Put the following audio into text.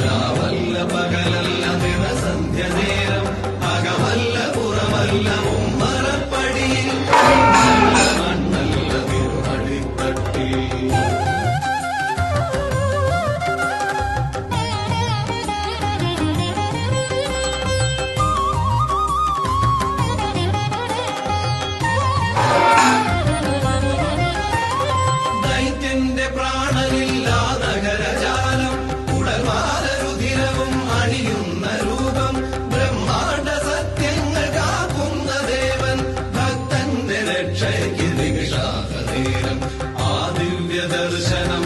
രാവല്ല പകലല്ല നിറസന്ധ്യ നേരം അകമല്ല പുറമല്ല ഉമ്മറപ്പടിയിൽ മണ്ണല്ല തിരുമടിത്തട്ടിൽ ദൈത്യന്റെ പ്രാണനില്ലാ നഗരജാലം ഉടൽമാലരുധിരവും അണിയുന്ന രൂപം ബ്രഹ്മാണ്ഡ സത്യങ്ങൾ കാക്കുന്ന ദേവൻ ഭക്തന്റെ രക്ഷയ്ക്ക് ദിവിഷാഹനേരം ആ ദിവ്യ ദർശനം